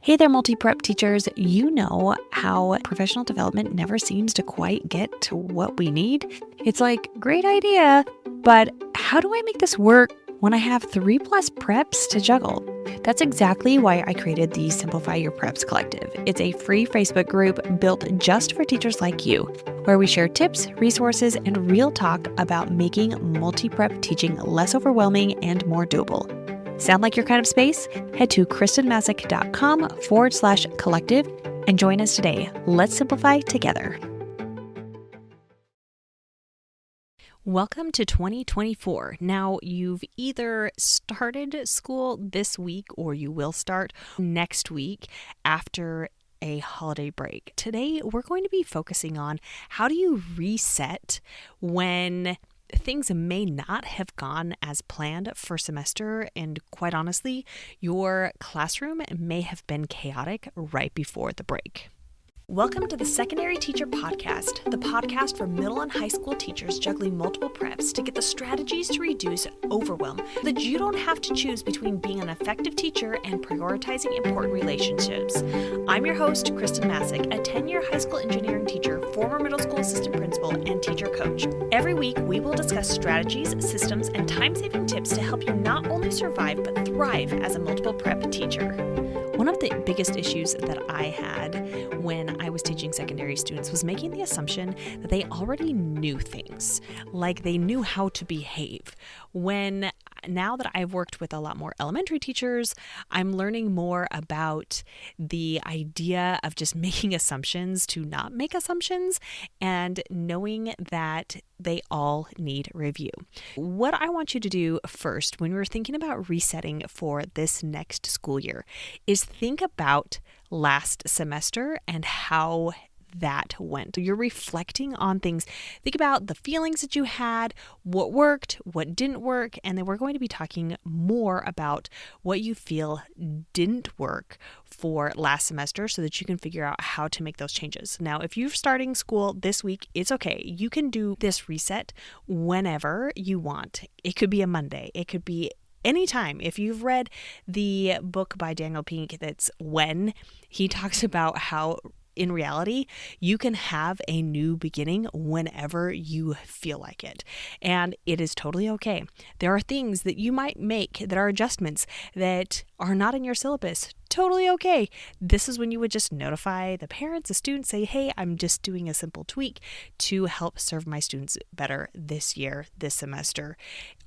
Hey there, multi-prep teachers. You know how professional development never seems to quite get to what we need? It's like, great idea, but how do I make this work when I have 3+ preps to juggle? That's exactly why I created the Simplify Your Preps Collective. It's a free Facebook group built just for teachers like you, where we share tips, resources, and real talk about making multi-prep teaching less overwhelming and more doable. Sound like your kind of space? Head to kristenmasick.com/collective and join us today. Let's simplify together. Welcome to 2024. Now, you've either started school this week or you will start next week after a holiday break. Today, we're going to be focusing on how do you reset when things may not have gone as planned for semester, and quite honestly, your classroom may have been chaotic right before the break. Welcome to the Secondary Teacher Podcast, the podcast for middle and high school teachers juggling multiple preps to get the strategies to reduce overwhelm so that you don't have to choose between being an effective teacher and prioritizing important relationships. I'm your host, Kristen Masick, a 10-year high school engineering teacher, former middle school assistant principal, and teacher coach. Every week, we will discuss strategies, systems, and time-saving tips to help you not only survive but thrive as a multiple prep teacher. One of the biggest issues that I had when I was teaching secondary students was making the assumption that they already knew things, like they knew how to behave. When now that I've worked with a lot more elementary teachers, I'm learning more about the idea of just making assumptions to not make assumptions and knowing that they all need review. What I want you to do first when we're thinking about resetting for this next school year is think about last semester and how that went. You're reflecting on things. Think about the feelings that you had, what worked, what didn't work, and then we're going to be talking more about what you feel didn't work for last semester so that you can figure out how to make those changes. Now, if you're starting school this week, it's okay. You can do this reset whenever you want. It could be a Monday. It could be anytime. If you've read the book by Daniel Pink that's When, he talks about how in reality, you can have a new beginning whenever you feel like it. And it is totally okay. There are things that you might make that are adjustments that are not in your syllabus. Totally okay. This is when you would just notify the parents, the students, say, hey, I'm just doing a simple tweak to help serve my students better this year, this semester.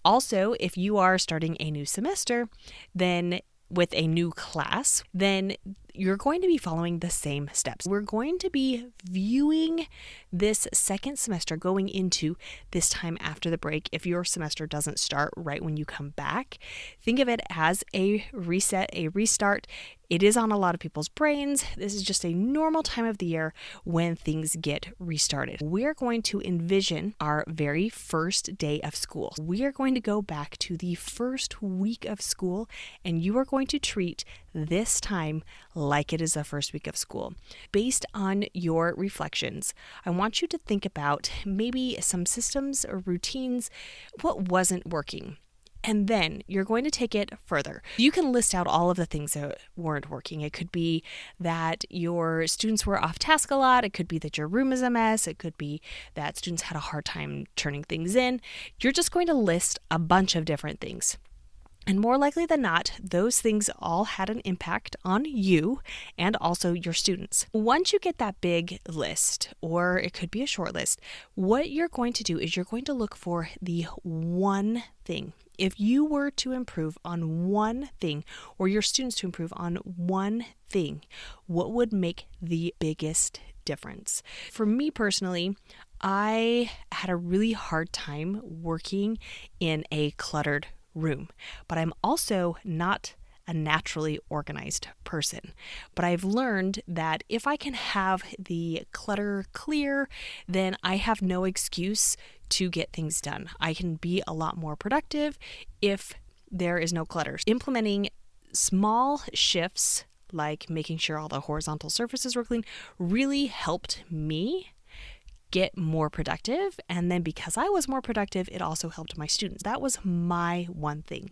Also, if you are starting a new semester, then with a new class, then you're going to be following the same steps. We're going to be viewing this second semester going into this time after the break. If your semester doesn't start right when you come back, think of it as a reset, a restart. It is on a lot of people's brains. This is just a normal time of the year when things get restarted. We're going to envision our very first day of school. We are going to go back to the first week of school, and you are going to treat this time like it is the first week of school. Based on your reflections, I want you to think about maybe some systems or routines, what wasn't working. And then you're going to take it further. You can list out all of the things that weren't working. It could be that your students were off task a lot. It could be that your room is a mess. It could be that students had a hard time turning things in. You're just going to list a bunch of different things. And more likely than not, those things all had an impact on you and also your students. Once you get that big list, or it could be a short list, what you're going to do is you're going to look for the one thing. If you were to improve on one thing, or your students to improve on one thing, what would make the biggest difference? For me personally, I had a really hard time working in a cluttered room, but I'm also not a naturally organized person. But I've learned that if I can have the clutter clear, then I have no excuse to get things done. I can be a lot more productive if there is no clutter. Implementing small shifts, like making sure all the horizontal surfaces were clean, really helped me get more productive. And then because I was more productive, it also helped my students. That was my one thing.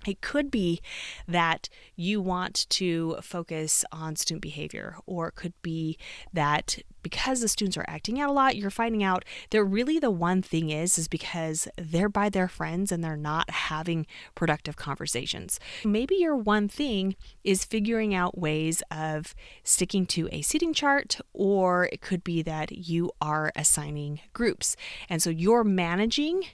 It could be that you want to focus on student behavior, or it could be that because the students are acting out a lot, you're finding out that really the one thing is because they're by their friends and they're not having productive conversations. Maybe your one thing is figuring out ways of sticking to a seating chart, or it could be that you are assigning groups. And so you're managing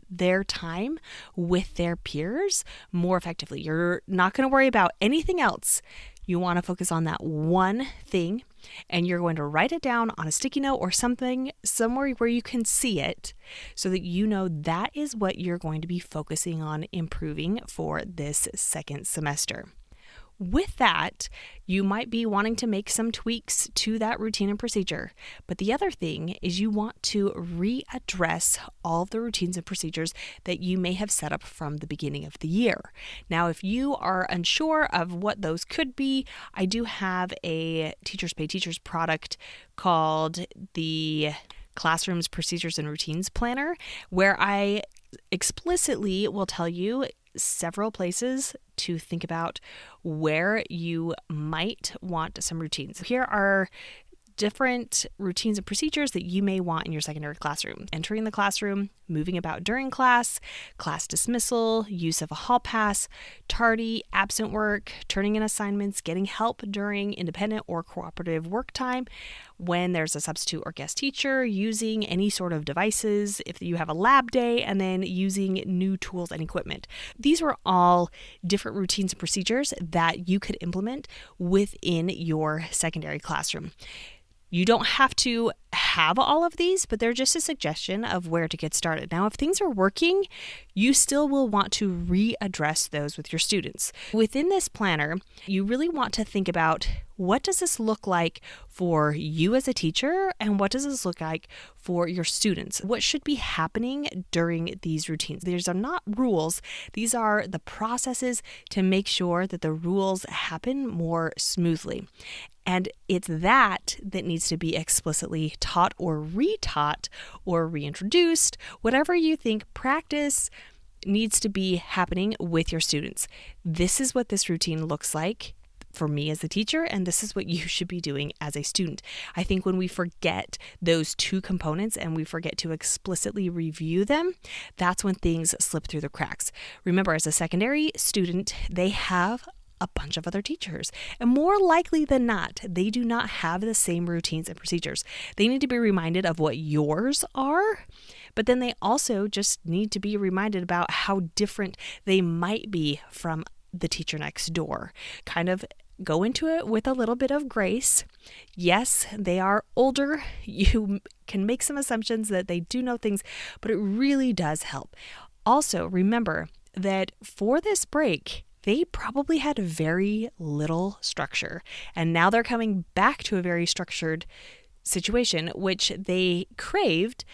their time with their peers more effectively. You're not going to worry about anything else. You want to focus on that one thing, and you're going to write it down on a sticky note or something somewhere where you can see it so that you know that is what you're going to be focusing on improving for this second semester. With that, you might be wanting to make some tweaks to that routine and procedure. But the other thing is you want to readdress all of the routines and procedures that you may have set up from the beginning of the year. Now, if you are unsure of what those could be, I do have a Teachers Pay Teachers product called the Classrooms Procedures and Routines Planner, where I explicitly will tell you several places to think about where you might want some routines. Here are different routines and procedures that you may want in your secondary classroom. Entering the classroom, moving about during class, class dismissal, use of a hall pass, tardy, absent work, turning in assignments, getting help during independent or cooperative work time, when there's a substitute or guest teacher, using any sort of devices, if you have a lab day, and then using new tools and equipment. These are all different routines and procedures that you could implement within your secondary classroom. You don't have to have all of these, but they're just a suggestion of where to get started. Now, if things are working, you still will want to readdress those with your students. Within this planner, you really want to think about, what does this look like for you as a teacher, and what does this look like for your students? What should be happening during these routines? These are not rules. These are the processes to make sure that the rules happen more smoothly. And it's that needs to be explicitly taught or retaught or reintroduced, whatever you think practice needs to be happening with your students. This is what this routine looks like for me as a teacher, and this is what you should be doing as a student. I think when we forget those two components and we forget to explicitly review them, that's when things slip through the cracks. Remember, as a secondary student, they have a bunch of other teachers, and more likely than not, they do not have the same routines and procedures. They need to be reminded of what yours are, but then they also just need to be reminded about how different they might be from the teacher next door. Kind of go into it with a little bit of grace. Yes, they are older. You can make some assumptions that they do know things, but it really does help. Also, remember that for this break, they probably had very little structure, and now they're coming back to a very structured situation, which they craved,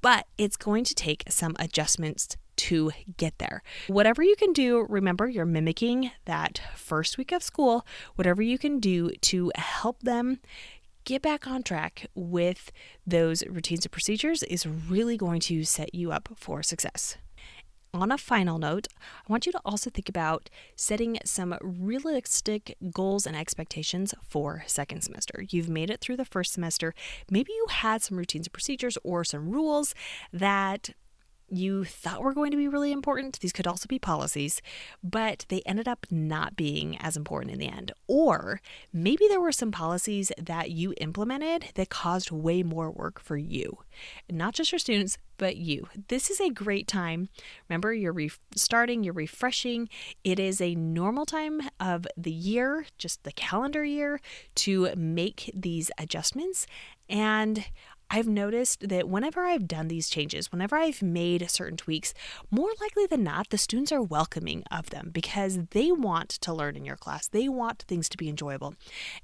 but it's going to take some adjustments to get there. Whatever you can do, remember, you're mimicking that first week of school. Whatever you can do to help them get back on track with those routines and procedures is really going to set you up for success. On a final note, I want you to also think about setting some realistic goals and expectations for second semester. You've made it through the first semester. Maybe you had some routines and procedures or some rules that you thought were going to be really important. These could also be policies, but they ended up not being as important in the end. Or maybe there were some policies that you implemented that caused way more work for you, not just your students, but you. This is a great time. Remember, you're restarting, you're refreshing. It is a normal time of the year, just the calendar year, to make these adjustments. And I've noticed that whenever I've done these changes, whenever I've made certain tweaks, more likely than not, the students are welcoming of them because they want to learn in your class. They want things to be enjoyable.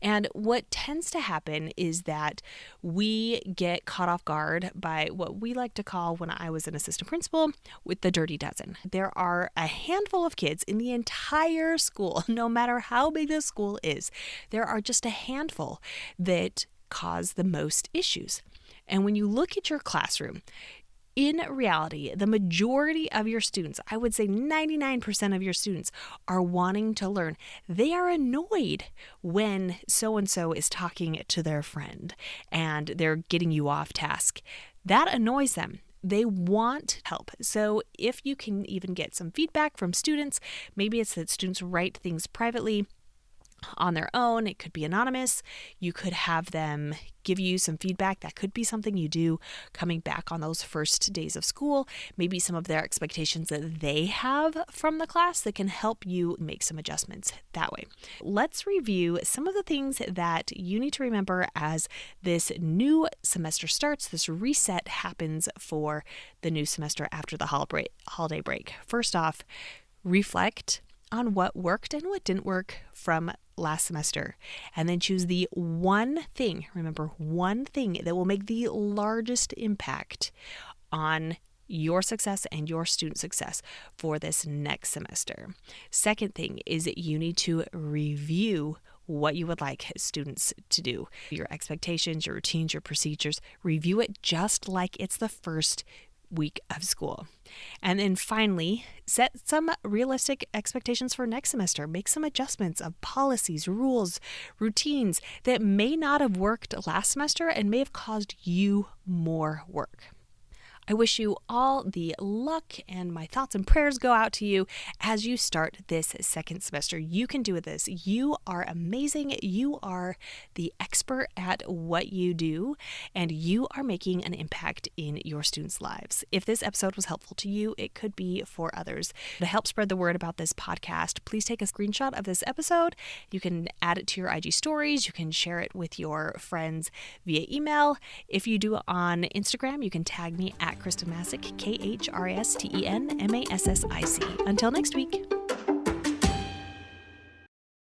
And what tends to happen is that we get caught off guard by what we like to call, when I was an assistant principal, with the dirty dozen. There are a handful of kids in the entire school, no matter how big the school is, there are just a handful that cause the most issues. And when you look at your classroom, In reality, the majority of your students, I would say 99% of your students, are wanting to learn. They are annoyed when so-and-so is talking to their friend and they're getting you off task. That annoys them. They want help. So if you can even get some feedback from students, maybe it's that students write things privately on their own. It could be anonymous. You could have them give you some feedback. That could be something you do coming back on those first days of school. Maybe some of their expectations that they have from the class that can help you make some adjustments that way. Let's review some of the things that you need to remember as this new semester starts. This reset happens for the new semester after the holiday break. First off, reflect on what worked and what didn't work from last semester, and then choose the one thing, remember, one thing that will make the largest impact on your success and your student success for this next semester. Second thing is that you need to review what you would like students to do. Your expectations, your routines, your procedures, review it just like it's the first week of school. And then finally, set some realistic expectations for next semester. Make some adjustments of policies, rules, routines that may not have worked last semester and may have caused you more work. I wish you all the luck, and my thoughts and prayers go out to you as you start this second semester. You can do this. You are amazing. You are the expert at what you do, and you are making an impact in your students' lives. If this episode was helpful to you, it could be for others. To help spread the word about this podcast, please take a screenshot of this episode. You can add it to your IG stories. You can share it with your friends via email. If you do it on Instagram, you can tag me at Kristen Masick, KHRISTENMASSIC. Until next week.